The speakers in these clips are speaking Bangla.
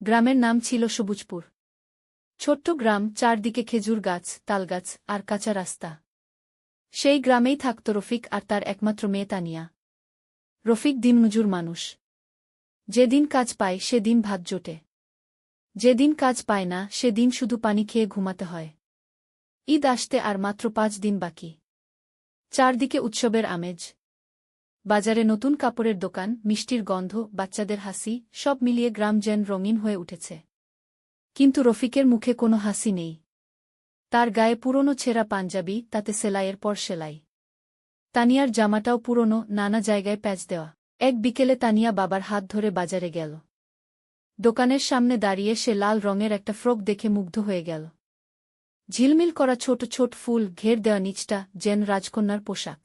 গ্রামের নাম ছিল সবুজপুর। ছোট্ট গ্রাম, চারদিকে খেজুর গাছ, তালগাছ আর কাঁচা রাস্তা। সেই গ্রামেই থাকত রফিক আর তার একমাত্র মেয়ে তানিয়া। রফিক দিনমজুর মানুষ। যেদিন কাজ পায় সেদিন ভাত জোটে, যেদিন কাজ পায় না সেদিন শুধু পানি খেয়ে ঘুমাতে হয়। ঈদ আসতে আর মাত্র 5 দিন বাকি। চারদিকে উৎসবের আমেজ। বাজারে নতুন কাপড়ের দোকান, মিষ্টির গন্ধ, বাচ্চাদের হাসি, সব মিলিয়ে গ্রাম যেন রঙিন হয়ে উঠেছে। কিন্তু রফিকের মুখে কোনো হাসি নেই। তার গায়ে পুরনো ছেঁড়া পাঞ্জাবি, তাতে সেলাইয়ের পর সেলাই। তানিয়ার জামাটাও পুরনো, নানা জায়গায় প্যাচ দেওয়া। এক বিকেলে তানিয়া বাবার হাত ধরে বাজারে গেল। দোকানের সামনে দাঁড়িয়ে সে লাল রঙের একটা ফ্রক দেখে মুগ্ধ হয়ে গেল। ঝিলমিল করা ছোট ছোট ফুল, ঘের দেওয়া নিচটা যেন রাজকন্যার পোশাক।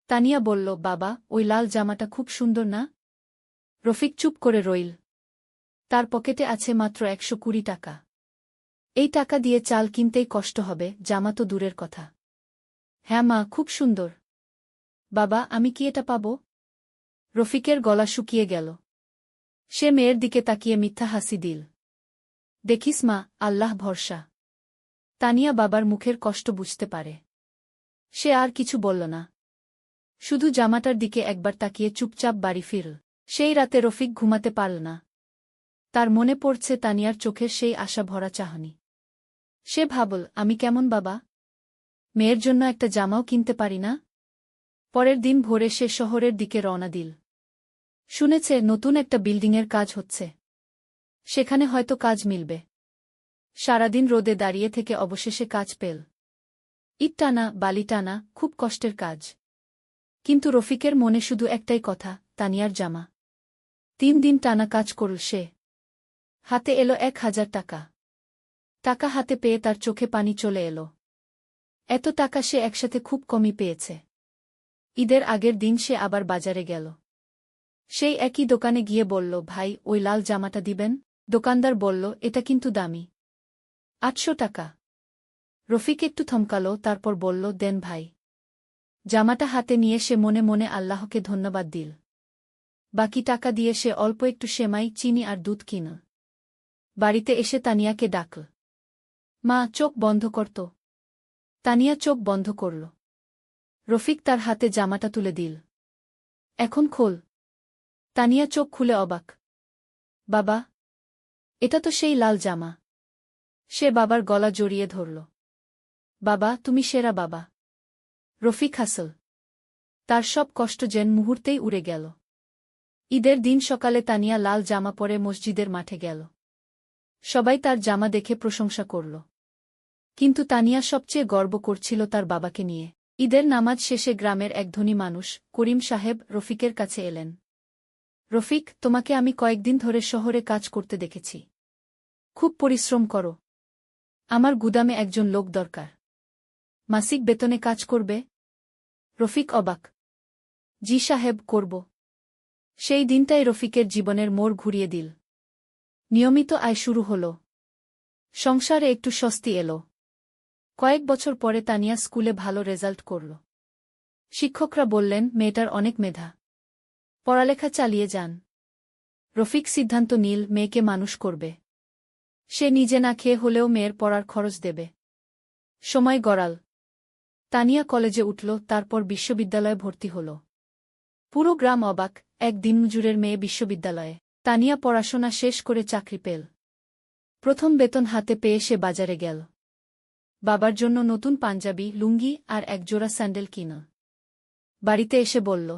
তানিয়া বলল, বাবা, ওই লাল জামাটা খুব সুন্দর না? রফিক চুপ করে রইল। তার পকেটে আছে মাত্র 120 টাকা। এই টাকা দিয়ে চাল কিনতেই কষ্ট হবে, জামা তো দূরের কথা। হ্যাঁ মা, খুব সুন্দর। বাবা, আমি কি এটা পাব? রফিকের গলা শুকিয়ে গেল। সে মেয়ের দিকে তাকিয়ে মিথ্যা হাসি দিল। দেখিস মা, আল্লাহ ভরসা। তানিয়া বাবার মুখের কষ্ট বুঝতে পারে। সে আর কিছু বলল না, শুধু জামাটার দিকে একবার তাকিয়ে চুপচাপ বাড়ি ফিরল। সেই রাতে রফিক ঘুমাতে পারল না। তার মনে পড়ছে তানিয়ার চোখের সেই আশা ভরা চাহনি। সে ভাবল, আমি কেমন বাবা? মেয়ের জন্য একটা জামাও কিনতে পারি না। পরের দিন ভোরে সে শহরের দিকে রওনা দিল। শুনেছে নতুন একটা বিল্ডিংয়ের কাজ হচ্ছে। সেখানে হয়তো কাজ মিলবে। সারাদিন রোদে দাঁড়িয়ে থেকে অবশেষে কাজ পেল। ইট টানা, বালি টানা, খুব কষ্টের কাজ। কিন্তু রফিকের মনে শুধু একটাই কথা, তানিয়ার জামা। 3 দিন টানা কাজ করল সে। হাতে এলো 1000 টাকা। টাকা হাতে পেয়ে তার চোখে পানি চলে এলো। এত টাকা সে একসাথে খুব কমই পেয়েছে। ঈদের আগের দিন সে আবার বাজারে গেল। সেই একই দোকানে গিয়ে বলল, ভাই, ওই লাল জামাটা দিবেন? দোকানদার বলল, এটা কিন্তু দামি। 800 টাকা। রফিক একটু থমকাল, তারপর বলল, দেন ভাই। জামাটা হাতে নিয়ে সে মনে মনে আল্লাহকে ধন্যবাদ দিল। বাকি টাকা দিয়ে সে অল্প একটু সেমাই, চিনি আর দুধ কিনল। বাড়িতে এসে তানিয়াকে ডাকল। মা, চোখ বন্ধ করত। তানিয়া চোখ বন্ধ করল। রফিক তার হাতে জামাটা তুলে দিল। এখন খোল। তানিয়া চোখ খুলে অবাক। বাবা, এটা তো সেই লাল জামা। সে বাবার গলা জড়িয়ে ধরল। বাবা, তুমি সেরা বাবা। রফিক হাসল। তার সব কষ্ট যেন মুহূর্তেই উড়ে গেল। ঈদের দিন সকালে তানিয়া লাল জামা পরে মসজিদের মাঠে গেল। সবাই তার জামা দেখে প্রশংসা করল। কিন্তু তানিয়া সবচেয়ে গর্ব করছিল তার বাবাকে নিয়ে। ঈদের নামাজ শেষে গ্রামের এক ধনী মানুষ, করিম সাহেব, রফিকের কাছে এলেন। রফিক, তোমাকে আমি কয়েকদিন ধরে শহরে কাজ করতে দেখেছি। খুব পরিশ্রম করো। আমার গুদামে একজন লোক দরকার। মাসিক বেতনে কাজ করবে? রফিক অবাক। জি সাহেব, করব। সেই দিনটাই রফিকের জীবনের মোড় ঘুরিয়ে দিল। নিয়মিত আয় শুরু হল। সংসারে একটু স্বস্তি এলো। কয়েক বছর পরে তানিয়া স্কুলে ভালো রেজাল্ট করল। শিক্ষকরা বললেন, মেয়েটার অনেক মেধা। পড়ালেখা চালিয়ে যান। রফিক সিদ্ধান্ত নিল, মেয়েকে মানুষ করবে। সে নিজে না খেয়ে হলেও মেয়ের পড়ার খরচ দেবে। সময় গড়াল। তানিয়া কলেজে উঠল, তারপর বিশ্ববিদ্যালয়ে ভর্তি হল। পুরো গ্রাম অবাক, এক দিনমজুরের মেয়ে বিশ্ববিদ্যালয়ে। তানিয়া পড়াশোনা শেষ করে চাকরি পেল। প্রথম বেতন হাতে পেয়ে সে বাজারে গেল। বাবার জন্য নতুন পাঞ্জাবি, লুঙ্গি আর এক জোড়া স্যান্ডেল কিনল। বাড়িতে এসে বলল,